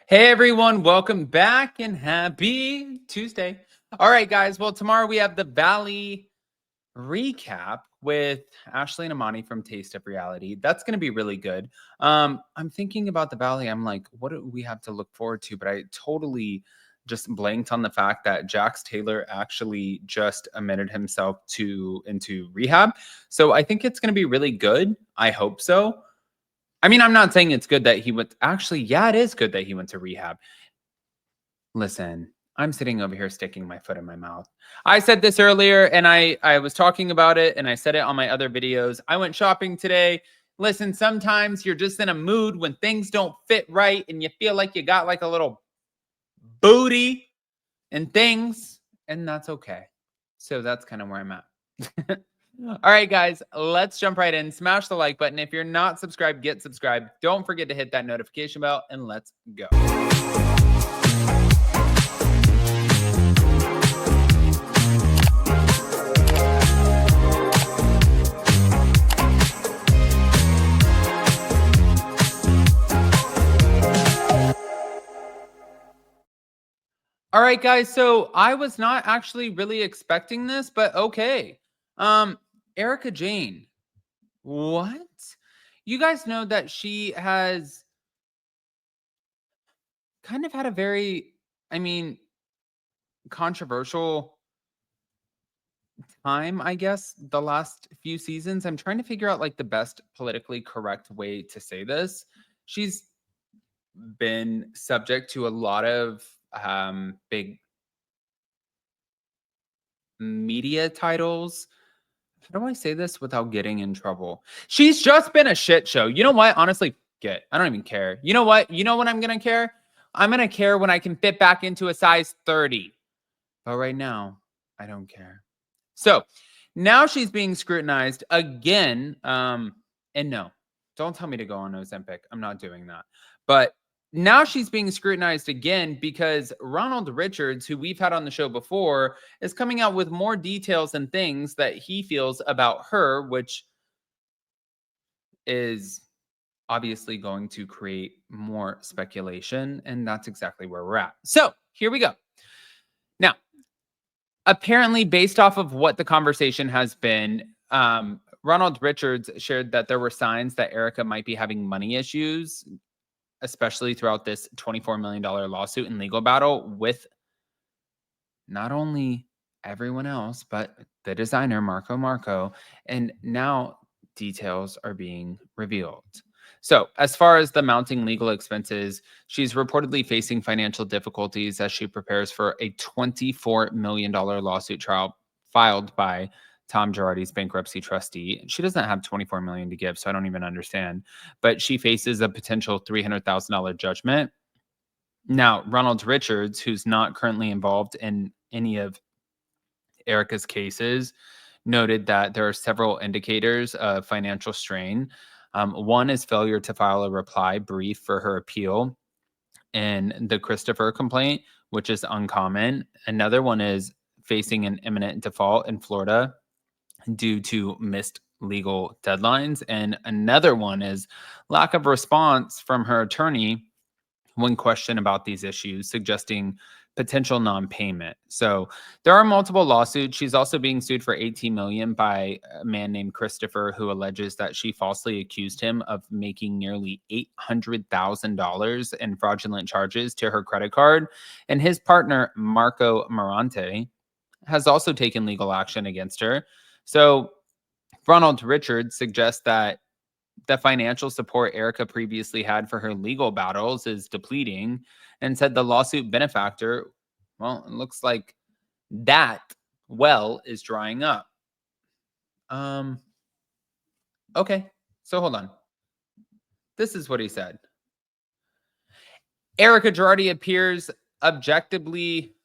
Hey everyone, welcome back and happy Tuesday. All right, guys. Well, tomorrow we have the Valley recap with Ashley and Amani from Taste of Reality. That's going to be really good. I'm thinking about the Valley. I'm like, what do we have to look forward to? But I totally just blanked on the fact that Jax Taylor actually just admitted himself into rehab. So I think it's going to be really good. I hope so. I mean, I'm not saying it's good that he went. Actually, yeah, it is good that he went to rehab. Listen, I'm sitting over here sticking my foot in my mouth. I said this earlier and I was talking about it and I said it on my other videos. I went shopping today. Listen, sometimes you're just in a mood when things don't fit right and you feel like you got like a little booty and things, and that's okay. So that's kind of where I'm at. All right, guys, let's jump right in. Smash the like button. If you're not subscribed, get subscribed. Don't forget to hit that notification bell and let's go. All right, guys. So I was not actually really expecting this, but okay. Erika Jayne. What? You guys know that she has kind of had a very, I mean, controversial time, I guess, the last few seasons. I'm trying to figure out like the best politically correct way to say this. She's been subject to a lot of big media titles. How do I say this without getting in trouble? She's just been a shit show. You know what? Honestly, I don't even care. You know what? You know when I'm going to care? I'm going to care when I can fit back into a size 30. But right now, I don't care. So now she's being scrutinized again. And no, don't tell me to go on Ozempic. I'm not doing that. But now she's being scrutinized again because Ronald Richards, who we've had on the show before, is coming out with more details and things that he feels about her, which is obviously going to create more speculation. And that's exactly where we're at. So here we go. Now, apparently, based off of what the conversation has been, Ronald Richards shared that there were signs that Erika might be having money issues, especially throughout this $24 million lawsuit and legal battle with not only everyone else, but the designer, Marco. And now details are being revealed. So, as far as the mounting legal expenses, she's reportedly facing financial difficulties as she prepares for a $24 million lawsuit trial filed by Tom Girardi's bankruptcy trustee. She doesn't have $24 million to give, so I don't even understand. But she faces a potential $300,000 judgment. Now, Ronald Richards, who's not currently involved in any of Erika's cases, noted that there are several indicators of financial strain. One is failure to file a reply brief for her appeal in the Christopher complaint, which is uncommon. Another one is facing an imminent default in Florida due to missed legal deadlines. And another one is lack of response from her attorney when questioned about these issues, suggesting potential non-payment. So there are multiple lawsuits. She's also being sued for $18 million by a man named Christopher, who alleges that she falsely accused him of making nearly $800,000 in fraudulent charges to her credit card. And his partner, Marco Morante, has also taken legal action against her. So Ronald Richards suggests that the financial support Erika previously had for her legal battles is depleting, and said the lawsuit benefactor, well, it looks like that well is drying up. Okay, so hold on. This is what he said. Erika Girardi appears objectively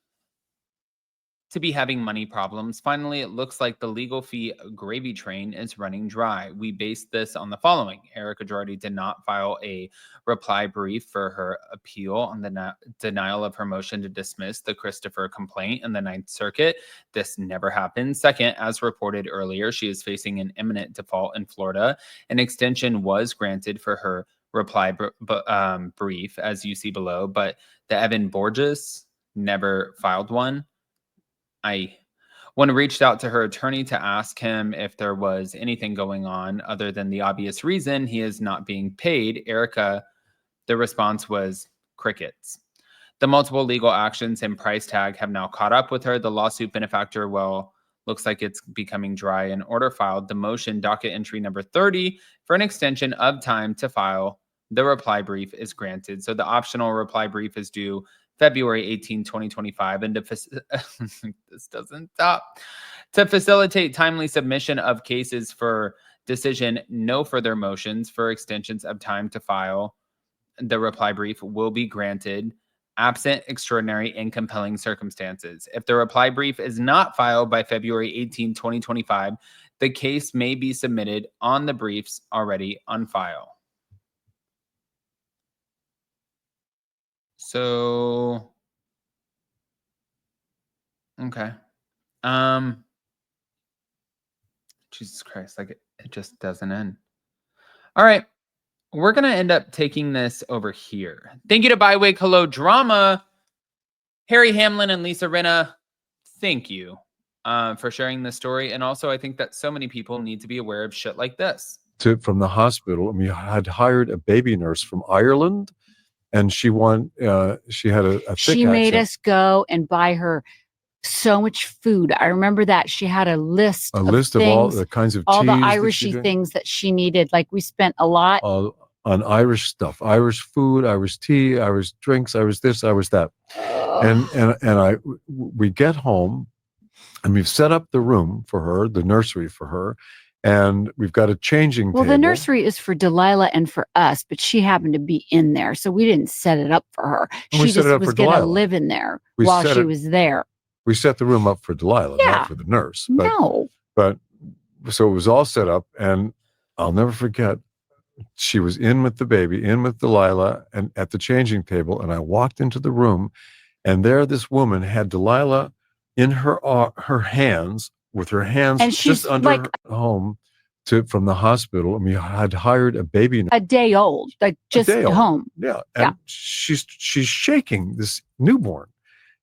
to be having money problems. Finally, it looks like the legal fee gravy train is running dry. We based this on the following. Erika Girardi did not file a reply brief for her appeal on the denial of her motion to dismiss the Christopher complaint in the Ninth Circuit. This never happened. Second, as reported earlier, she is facing an imminent default in Florida. An extension was granted for her reply brief, as you see below, but the Evan Borges never filed one. When reached out to her attorney to ask him if there was anything going on other than the obvious reason he is not being paid, Erika, the response was crickets. The multiple legal actions and price tag have now caught up with her. The lawsuit benefactor, well, looks like it's becoming dry. An order filed, the motion docket entry number 30 for an extension of time to file the reply brief is granted. So the optional reply brief is due February 18, 2025. And this doesn't stop. To facilitate timely submission of cases for decision, no further motions for extensions of time to file the reply brief will be granted absent extraordinary and compelling circumstances. If the reply brief is not filed by February 18, 2025, the case may be submitted on the briefs already on file. So, okay. Jesus Christ, like it just doesn't end. All right. We're going to end up taking this over here. Thank you to Bywig Hello Drama, Harry Hamlin and Lisa Rinna. Thank you for sharing this story. And also, I think that so many people need to be aware of shit like this. From the hospital, and we had hired a baby nurse from Ireland, and she had a thick She made accent. us go and buy her so much food. I remember that she had a list of all the kinds of all the teas Irishy things that she needed. Like we spent a lot on Irish stuff, Irish food, Irish tea, Irish drinks, Irish this, Irish that. We get home, and we've set up the room for her, the nursery for her, and we've got a changing table. Well, the nursery is for Delilah and for us, but she happened to be in there, so we didn't set it up for her. She just was going to live in there while she was there. We set the room up for Delilah, not for the nurse. But so it was all set up, and I'll never forget, she was in with the baby, in with Delilah, and at the changing table, and I walked into the room, and there this woman had Delilah in her hands, with her hands and just under her home from the hospital, and we had hired a baby a day old, like just home. Yeah, and she's shaking this newborn.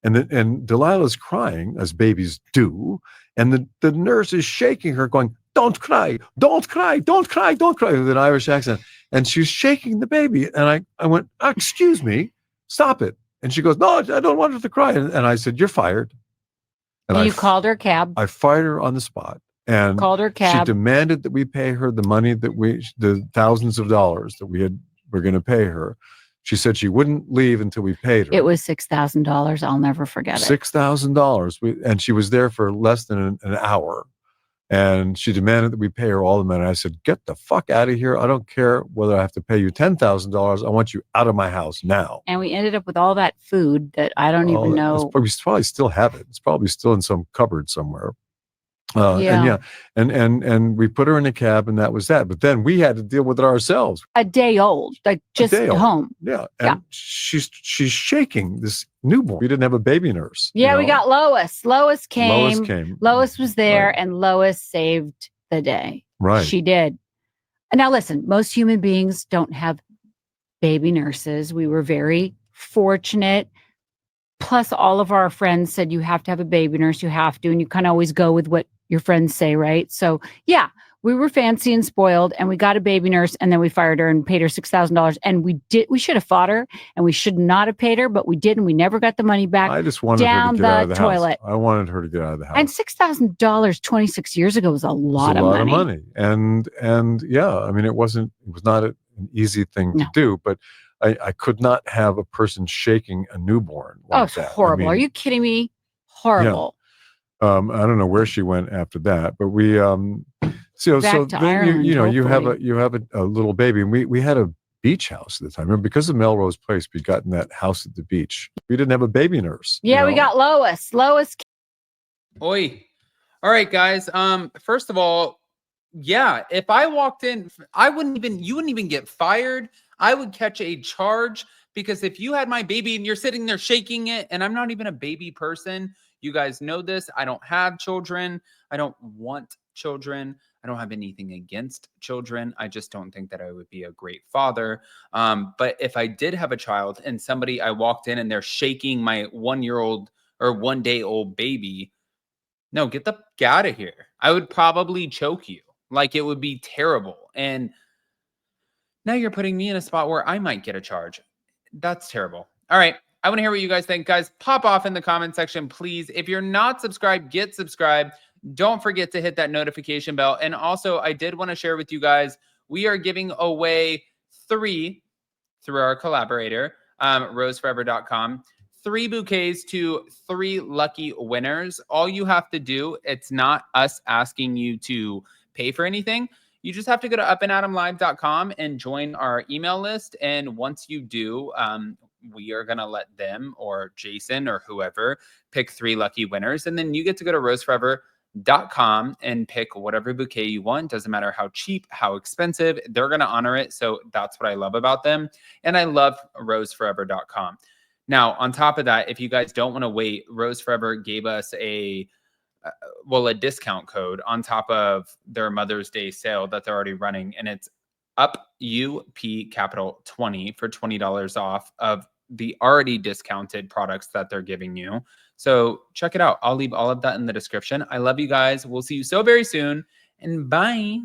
And Delilah's crying, as babies do, and the nurse is shaking her, going, "Don't cry, don't cry, don't cry, don't cry," with an Irish accent. And she's shaking the baby. And I went, "Excuse me, stop it." And she goes, "No, I don't want her to cry." And I said, "You're fired." And you called her cab. I fired her on the spot. And called her cab. She demanded that we pay her the money the thousands of dollars that we're going to pay her. She said she wouldn't leave until we paid her. It was $6,000. I'll never forget it. $6,000. And she was there for less than an hour. And she demanded that we pay her all the money. I said, "Get the fuck out of here. I don't care whether I have to pay you $10,000. I want you out of my house now." And we ended up with all that food that I don't even know. We probably still have it. It's probably still in some cupboard somewhere. And we put her in a cab, and that was that. But then we had to deal with it ourselves. A day old, like just home. Yeah, and she's shaking this newborn. We didn't have a baby nurse. Yeah, we got Lois. Lois came. Lois was there, right. And Lois saved the day. Right, she did. Now listen, most human beings don't have baby nurses. We were very fortunate. Plus, all of our friends said you have to have a baby nurse. You have to, and you kind of always go with what your friends say, right? So yeah, we were fancy and spoiled, and we got a baby nurse, and then we fired her and paid her $6,000. And we should have fought her, and we should not have paid her, but we did, and we never got the money back. I just wanted her to get out of the toilet. I wanted her to get out of the house. And $6,000 26 years ago was a lot of money. And yeah, I mean, it was not an easy thing to do, but I could not have a person shaking a newborn like it's horrible. Are you kidding me? Horrible. Yeah. I don't know where she went after that, but we so then you have a little baby, and we had a beach house at the time. Remember, because of Melrose Place, we got in that house at the beach. We didn't have a baby nurse. Yeah, we got Lois. Oi. All right, guys. First of all, yeah, if I walked in, you wouldn't even get fired. I would catch a charge, because if you had my baby and you're sitting there shaking it, and I'm not even a baby person, you guys know this. I don't have children. I don't want children. I don't have anything against children. I just don't think that I would be a great father. But if I did have a child and I walked in and they're shaking my 1-year-old or 1-day-old baby, no, get out of here. I would probably choke you. Like, it would be terrible. And now you're putting me in a spot where I might get a charge. That's terrible. All right. I want to hear what you guys think. Guys, pop off in the comment section, please. If you're not subscribed, get subscribed. Don't forget to hit that notification bell. And also, I did want to share with you guys, we are giving away 3 through our collaborator, roseforever.com. 3 bouquets to 3 lucky winners. All you have to do, it's not us asking you to pay for anything. You just have to go to upandadamlive.com and join our email list. And once you do, we are going to let them or Jason or whoever pick 3 lucky winners. And then you get to go to roseforever.com and pick whatever bouquet you want. Doesn't matter how cheap, how expensive, they're going to honor it. So that's what I love about them. And I love roseforever.com. Now, on top of that, if you guys don't want to wait, Rose Forever gave us a discount code on top of their Mother's Day sale that they're already running. And it's UP capital 20 for $20 off of the already discounted products that they're giving you. So check it out. I'll leave all of that in the description. I love you guys. We'll see you so very soon, and bye.